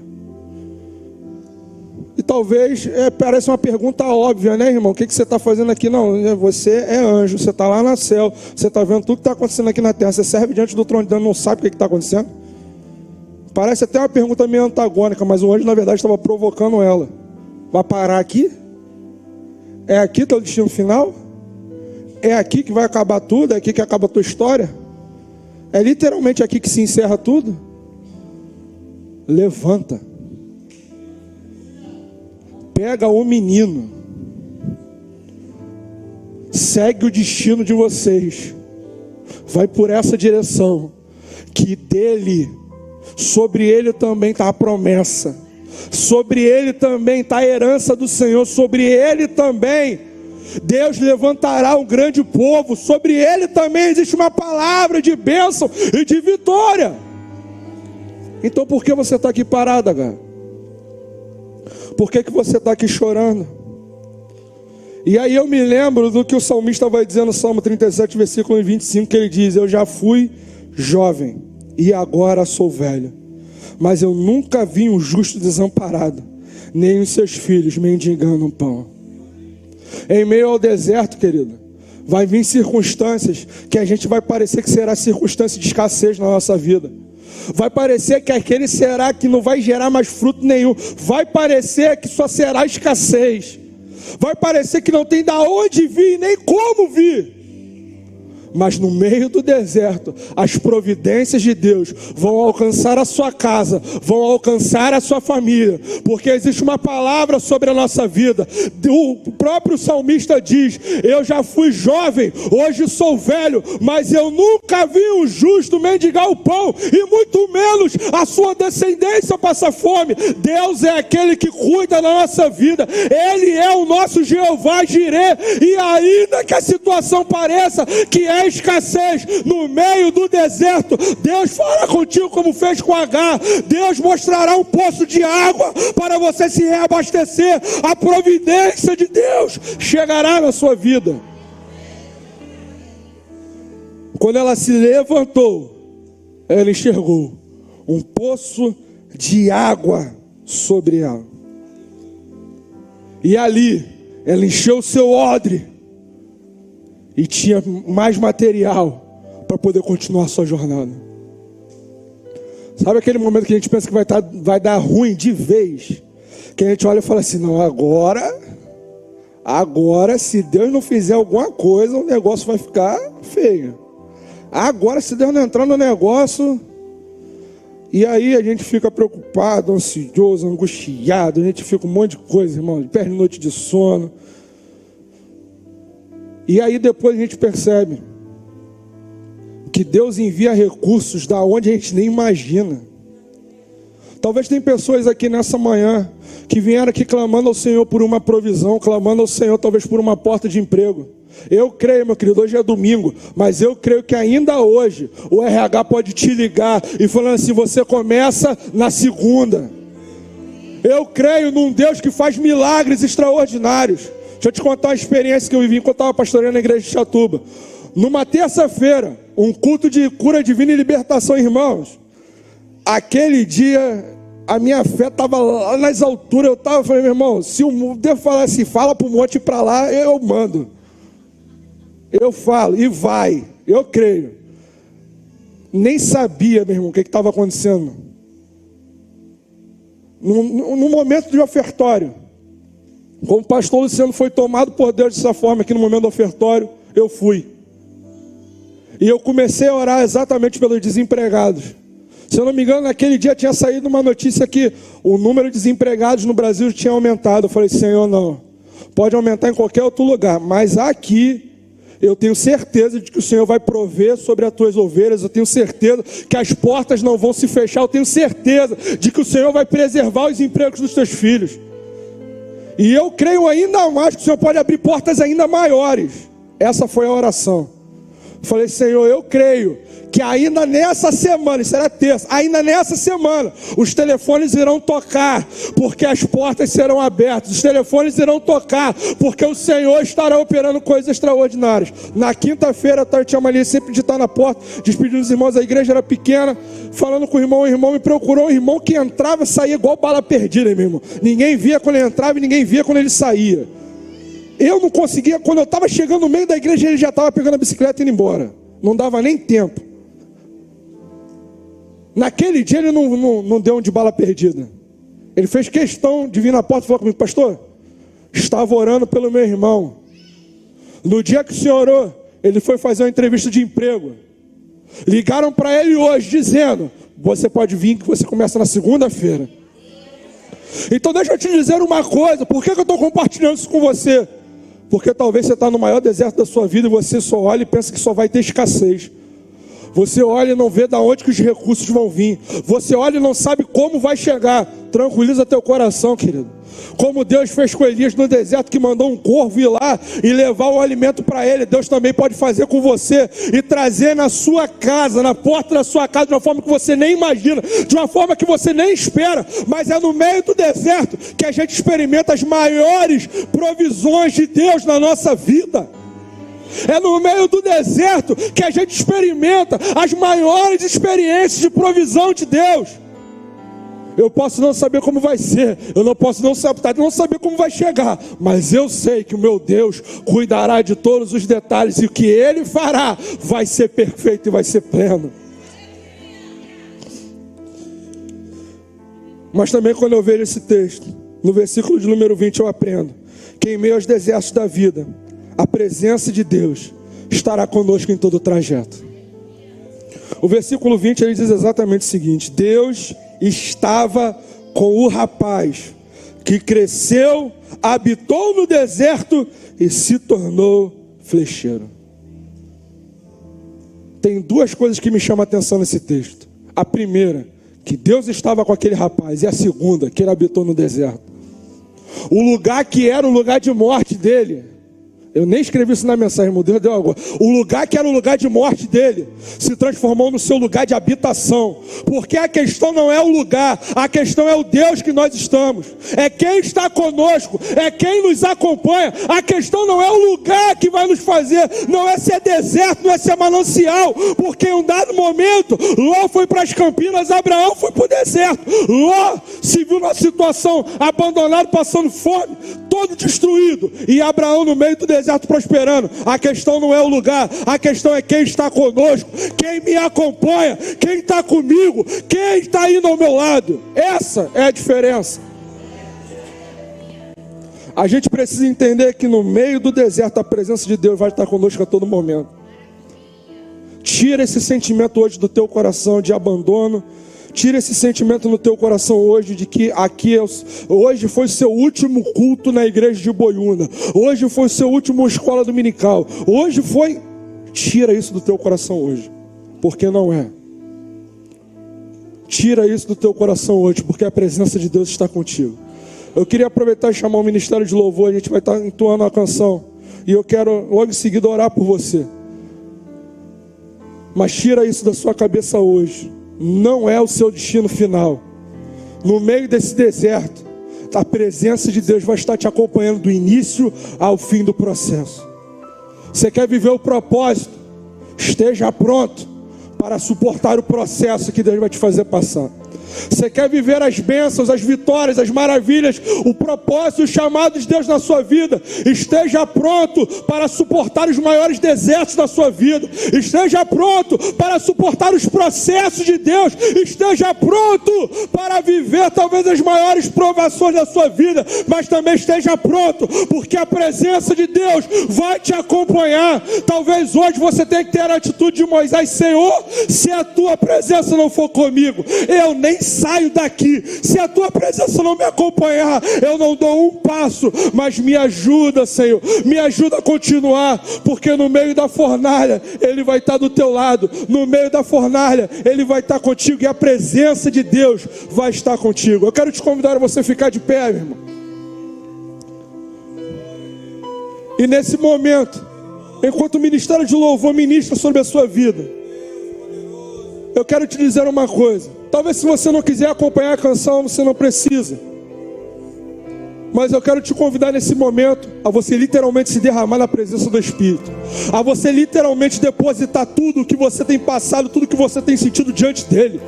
Speaker 1: E talvez pareça uma pergunta óbvia, né, irmão? O que você está fazendo aqui? Não, você é anjo, você está lá no céu, você está vendo tudo que está acontecendo aqui na terra, você serve diante do trono de Deus, não sabe o que está acontecendo? Parece até uma pergunta meio antagônica, mas o anjo na verdade estava provocando ela. Vai parar aqui? É aqui teu destino final? É aqui que vai acabar tudo? É aqui que acaba a tua história? É literalmente aqui que se encerra tudo? Levanta. Pega o menino. Segue o destino de vocês. Vai por essa direção. Que dele, sobre ele também está a promessa. Sobre ele também está a herança do Senhor. Sobre ele também Deus levantará um grande povo. Sobre ele também existe uma palavra de bênção e de vitória. Então por que você está aqui parado, Agar? Por que você está aqui chorando? E aí eu me lembro do que o salmista vai dizer no Salmo 37, versículo 25, que ele diz: eu já fui jovem e agora sou velho, mas eu nunca vi um justo desamparado, nem os seus filhos mendigando um pão. Em meio ao deserto, querido, vai vir circunstâncias que a gente vai parecer que será circunstância de escassez na nossa vida. Vai parecer que aquele será que não vai gerar mais fruto nenhum. Vai parecer que só será escassez. Vai parecer que não tem da onde vir, nem como vir. Mas no meio do deserto, as providências de Deus vão alcançar a sua casa, vão alcançar a sua família, porque existe uma palavra sobre a nossa vida. O próprio salmista diz: eu já fui jovem, hoje sou velho, mas eu nunca vi um justo mendigar o pão, e muito menos a sua descendência passar fome. Deus é aquele que cuida da nossa vida, Ele é o nosso Jeová Jireh, e ainda que a situação pareça que é escassez, no meio do deserto, Deus fala contigo como fez com Agar. Deus mostrará um poço de água para você se reabastecer. A providência de Deus chegará na sua vida. Quando ela se levantou, ela enxergou um poço de água sobre ela, e ali ela encheu o seu odre e tinha mais material para poder continuar a sua jornada. Sabe aquele momento que a gente pensa que vai dar ruim de vez? Que a gente olha e fala assim: não, agora se Deus não fizer alguma coisa, o negócio vai ficar feio. Agora se Deus não entrar no negócio... E aí a gente fica preocupado, ansioso, angustiado, a gente fica um monte de coisa, irmão, perde noite de sono. E aí depois a gente percebe que Deus envia recursos da onde a gente nem imagina. Talvez tem pessoas aqui nessa manhã que vieram aqui clamando ao Senhor por uma provisão, clamando ao Senhor talvez por uma porta de emprego. Eu creio, meu querido, hoje é domingo, mas eu creio que ainda hoje o RH pode te ligar e falando assim: você começa na segunda. Eu creio num Deus que faz milagres extraordinários. Deixa eu te contar uma experiência que eu vivi enquanto eu estava pastoreando na igreja de Chatuba. Numa terça-feira, um culto de cura divina e libertação, irmãos. Aquele dia, a minha fé estava lá nas alturas. Eu estava falando: meu irmão, se o Deus falar assim, fala para o monte ir para lá, eu mando. Eu falo e vai, eu creio. Nem sabia, meu irmão, o que estava acontecendo. No momento de ofertório, como o pastor Luciano foi tomado por Deus dessa forma, aqui no momento do ofertório, eu fui. E eu comecei a orar exatamente pelos desempregados. Se eu não me engano, naquele dia tinha saído uma notícia que o número de desempregados no Brasil tinha aumentado. Eu falei: Senhor, não. pode aumentar em qualquer outro lugar, mas aqui eu tenho certeza de que o Senhor vai prover sobre as tuas ovelhas. Eu tenho certeza que as portas não vão se fechar. Eu tenho certeza de que o Senhor vai preservar os empregos dos teus filhos. E eu creio ainda mais que o Senhor pode abrir portas ainda maiores. Essa foi a oração. Falei, Senhor, eu creio que ainda nessa semana, isso era terça, ainda nessa semana, os telefones irão tocar, porque as portas serão abertas. Os telefones irão tocar, porque o Senhor estará operando coisas extraordinárias. Na quinta-feira, eu tinha mania sempre de estar na porta, despedindo os irmãos, a igreja era pequena, falando com o irmão me procurou, um irmão que entrava e saía igual bala perdida, meu irmão. Ninguém via quando ele entrava e ninguém via quando ele saía. Eu não conseguia, quando eu estava chegando no meio da igreja, ele já estava pegando a bicicleta e indo embora. Não dava nem tempo. Naquele dia ele não deu um de bala perdida. Ele fez questão de vir na porta e falar comigo, pastor, estava orando pelo meu irmão. No dia que o senhor orou, ele foi fazer uma entrevista de emprego. Ligaram para ele hoje dizendo, você pode vir que você começa na segunda-feira. Então deixa eu te dizer uma coisa, por que eu estou compartilhando isso com você? Porque talvez você está no maior deserto da sua vida e você só olha e pensa que só vai ter escassez. Você olha e não vê de onde que os recursos vão vir. Você olha e não sabe como vai chegar. Tranquiliza teu coração, querido. Como Deus fez com Elias no deserto, que mandou um corvo ir lá e levar o alimento para ele, Deus também pode fazer com você e trazer na sua casa, na porta da sua casa, de uma forma que você nem imagina, de uma forma que você nem espera. Mas é no meio do deserto que a gente experimenta as maiores provisões de Deus na nossa vida. É no meio do deserto que a gente experimenta as maiores experiências de provisão de Deus. Eu posso não saber como vai ser, eu não posso não saber como vai chegar, mas eu sei que o meu Deus cuidará de todos os detalhes, e o que Ele fará vai ser perfeito e vai ser pleno. Mas também quando eu vejo esse texto, no versículo de número 20, eu aprendo que em meio aos desertos da vida, a presença de Deus estará conosco em todo o trajeto. O versículo 20 ele diz exatamente o seguinte: Deus estava com o rapaz que cresceu, habitou no deserto e se tornou flecheiro. Tem duas coisas que me chamam a atenção nesse texto. A primeira, que Deus estava com aquele rapaz, e a segunda, que ele habitou no deserto. O lugar que era o lugar de morte dele, eu nem escrevi isso na mensagem, meu Deus deu agora. O lugar que era o lugar de morte dele se transformou no seu lugar de habitação. Porque a questão não é o lugar, a questão é o Deus que nós estamos. É quem está conosco, é quem nos acompanha. A questão não é o lugar que vai nos fazer, não é se é deserto, não é se é manancial. Porque em um dado momento, Ló foi para as Campinas, Abraão foi para o deserto. Ló se viu numa situação abandonado, passando fome, todo destruído. E Abraão no meio do deserto prosperando. A questão não é o lugar, a questão é quem está conosco, quem me acompanha, quem está comigo, quem está indo ao meu lado. Essa é a diferença. A gente precisa entender que no meio do deserto a presença de Deus vai estar conosco a todo momento. Tira esse sentimento hoje do teu coração de abandono. Tira esse sentimento no teu coração hoje de que hoje foi seu último culto na igreja de Boiúna. Hoje foi seu último escola dominical. Hoje foi... Tira isso do teu coração hoje, porque não é. Tira isso do teu coração hoje, porque a presença de Deus está contigo. Eu queria aproveitar e chamar o ministério de louvor. A gente vai estar entoando a canção e eu quero logo em seguida orar por você. Mas tira isso da sua cabeça hoje. Não é o seu destino final. No meio desse deserto, a presença de Deus vai estar te acompanhando do início ao fim do processo. Você quer viver o propósito? Esteja pronto para suportar o processo que Deus vai te fazer passar. Você quer viver as bênçãos, as vitórias, as maravilhas, o propósito, o chamado de Deus na sua vida? Esteja pronto para suportar os maiores desertos da sua vida. Esteja pronto para suportar os processos de Deus. Esteja pronto para viver talvez as maiores provações da sua vida. Mas também esteja pronto, porque a presença de Deus vai te acompanhar. Talvez hoje você tenha que ter a atitude de Moisés: Senhor, se a tua presença não for comigo, eu nem saio daqui. Se a tua presença não me acompanhar, eu não dou um passo. Mas me ajuda, Senhor, me ajuda a continuar, porque no meio da fornalha Ele vai estar do teu lado, no meio da fornalha Ele vai estar contigo, e a presença de Deus vai estar contigo. Eu quero te convidar a você ficar de pé, meu irmão. E nesse momento, enquanto o ministério de louvor ministra sobre a sua vida, eu quero te dizer uma coisa. Talvez se você não quiser acompanhar a canção, você não precisa. Mas eu quero te convidar nesse momento a você literalmente se derramar na presença do Espírito. A você literalmente depositar tudo o que você tem passado, tudo que você tem sentido diante dele.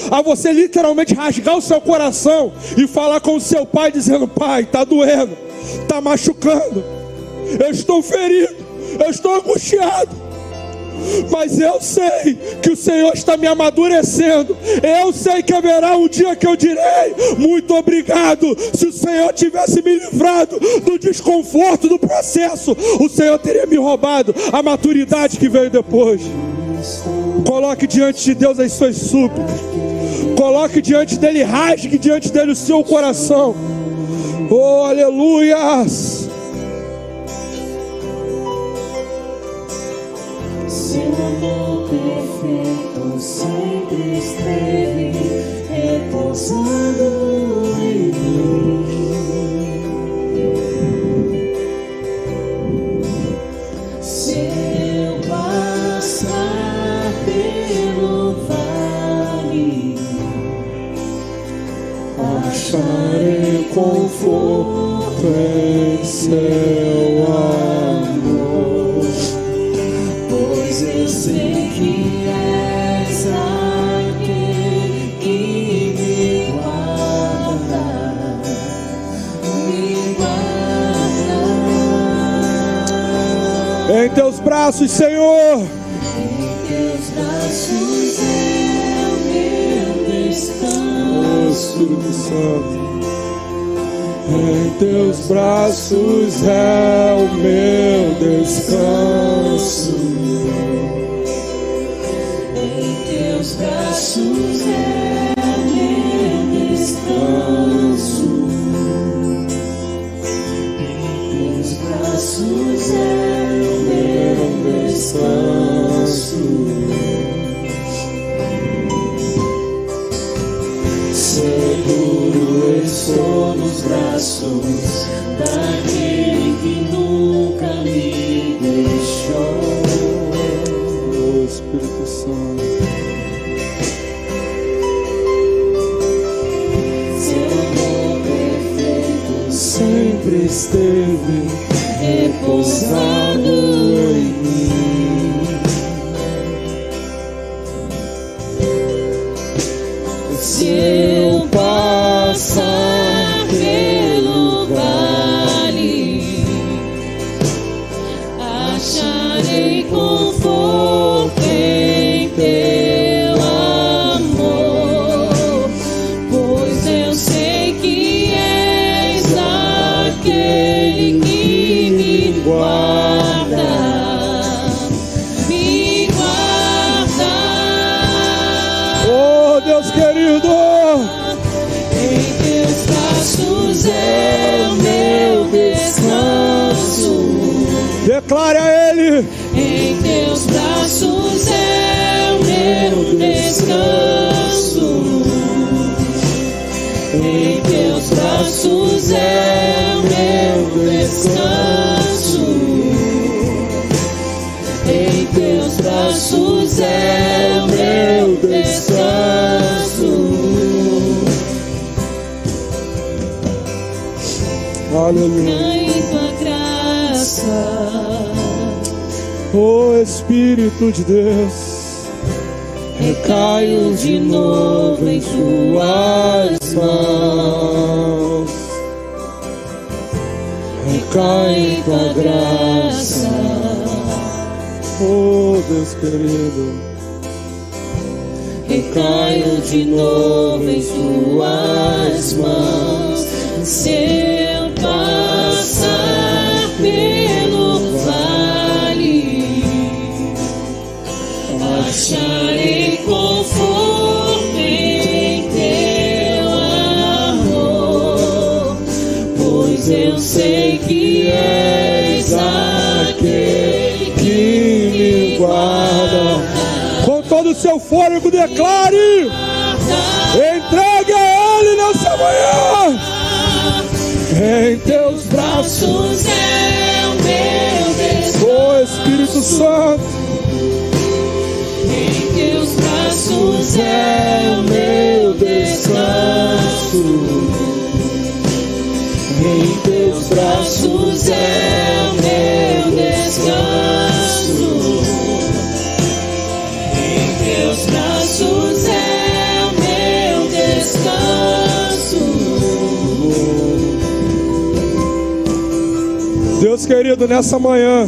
Speaker 1: A você literalmente rasgar o seu coração e falar com o seu pai dizendo: Pai, está doendo, está machucando, eu estou ferido, eu estou angustiado. Mas eu sei que o Senhor está me amadurecendo. Eu sei que haverá um dia que eu direi: muito obrigado. Se o Senhor tivesse me livrado do desconforto do processo, o Senhor teria me roubado a maturidade que veio depois. Coloque diante de Deus as suas súplicas. Coloque diante dele, rasgue diante dele o seu coração. Oh, aleluias.
Speaker 2: Seu amor perfeito sempre esteve repousando em mim. Se eu passar pelo vale, acharei conforto em seu amor. Eu sei que és aquele que me guarda, me guarda.
Speaker 1: Em teus braços, Senhor.
Speaker 2: Em teus braços é o meu descanso.
Speaker 1: Espírito Santo. Em teus braços é o meu descanso.
Speaker 2: Em teus braços é o meu descanso. Em teus braços é o meu descanso. Seguro estou nos braços daquele que nunca me deixou.
Speaker 1: Oh, Espírito Santo.
Speaker 2: Seu amor perfeito
Speaker 1: Sempre esteve
Speaker 2: repousado em mim. Se eu passar pelo vale, acharei conforto em teu amor, pois eu sei que és aquele que me guarda, me guarda.
Speaker 1: Oh, Deus querido.
Speaker 2: Em teus braços é o meu descanso.
Speaker 1: Declare a Ele.
Speaker 2: Em teus braços é o meu descanso. Em teus braços é o meu descanso. Em teus braços é o meu descanso.
Speaker 1: Aleluia.
Speaker 2: Em tua graça,
Speaker 1: Oh, Espírito de Deus.
Speaker 2: recaio de novo em tuas mãos. Recaio em tua graça,
Speaker 1: Oh, Deus querido.
Speaker 2: recaio de novo em tuas mãos. Se eu passar pelo vale, acharei conforto em teu
Speaker 1: guarda. Com todo o seu fôlego, declare: entregue a Ele nessa manhã. Em teus braços
Speaker 2: é o meu descanso.
Speaker 1: Oh Espírito Santo,
Speaker 2: Em teus braços é o meu descanso. Em teus braços é o meu descanso. Em teus braços é o meu descanso.
Speaker 1: Deus querido, nessa manhã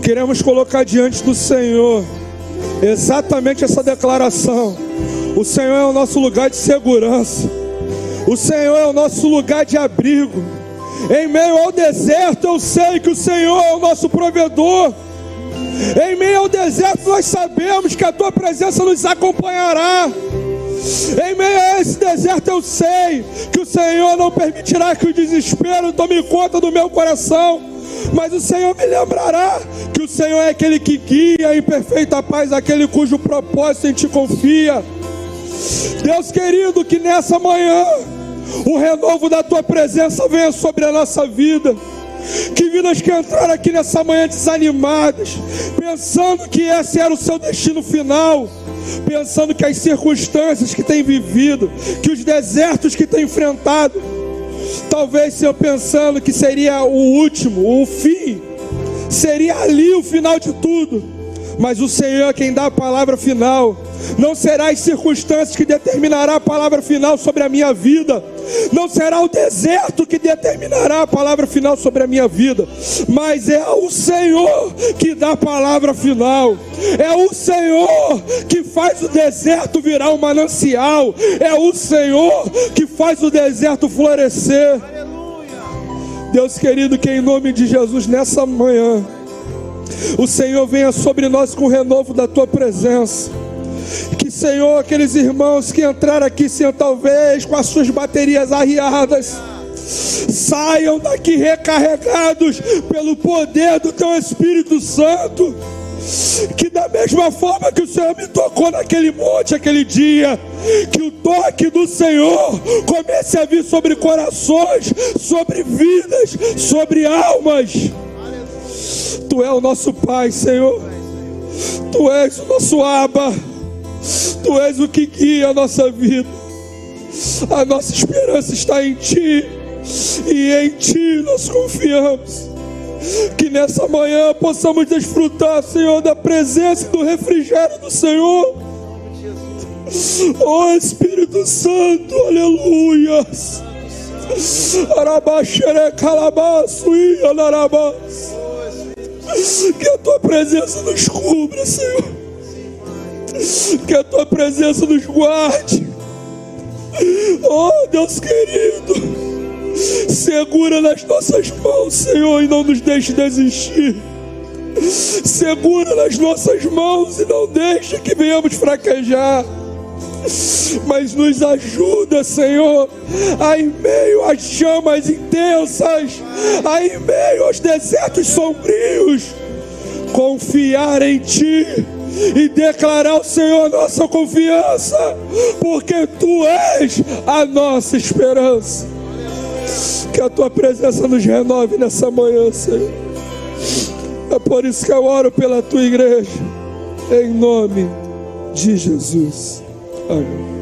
Speaker 1: queremos colocar diante do Senhor exatamente essa declaração. O Senhor é o nosso lugar de segurança. O Senhor é o nosso lugar de abrigo. Em meio ao deserto eu sei que o Senhor é o nosso provedor. Em meio ao deserto nós sabemos que a Tua presença nos acompanhará. Em meio a esse deserto eu sei que o Senhor não permitirá que o desespero tome conta do meu coração, mas o Senhor me lembrará que o Senhor é aquele que guia em perfeita paz aquele cujo propósito em Ti confia. Deus querido, que nessa manhã o renovo da Tua presença venha sobre a nossa vida. Que vidas que entraram aqui nessa manhã desanimadas, pensando que esse era o seu destino final, pensando que as circunstâncias que tem vivido, que os desertos que tem enfrentado, talvez Senhor pensando que seria o último, o fim, seria ali o final de tudo. Mas o Senhor é quem dá a palavra final. Não será as circunstâncias que determinará a palavra final sobre a minha vida. Não será o deserto que determinará a palavra final sobre a minha vida. Mas é o Senhor que dá a palavra final. É o Senhor que faz o deserto virar um manancial. É o Senhor que faz o deserto florescer. Deus querido, que em nome de Jesus nessa manhã o Senhor venha sobre nós com o renovo da Tua presença. Que, Senhor, aqueles irmãos que entraram aqui, Senhor, talvez com as suas baterias arriadas, saiam daqui recarregados pelo poder do Teu Espírito Santo. Que da mesma forma que o Senhor me tocou naquele monte, aquele dia, que o toque do Senhor comece a vir sobre corações, sobre vidas, sobre almas. Tu és o nosso Pai, Senhor. Tu és o nosso Abba. Tu és o que guia a nossa vida. A nossa esperança está em Ti, e em Ti nós confiamos. Que nessa manhã possamos desfrutar, Senhor, da presença e do refrigério do Senhor. Oh Espírito Santo, aleluia. Que a Tua presença nos cubra, Senhor. Que a Tua presença nos guarde. Oh Deus querido, segura nas nossas mãos, Senhor, e não nos deixe desistir. Segura nas nossas mãos e não deixe que venhamos fraquejar. Mas nos ajuda, Senhor, a em meio às chamas intensas, a em meio aos desertos sombrios, confiar em Ti e declarar ao Senhor nossa confiança, porque Tu és a nossa esperança. Que a Tua presença nos renove nessa manhã, Senhor. É por isso que eu oro pela Tua igreja, em nome de Jesus. Amém.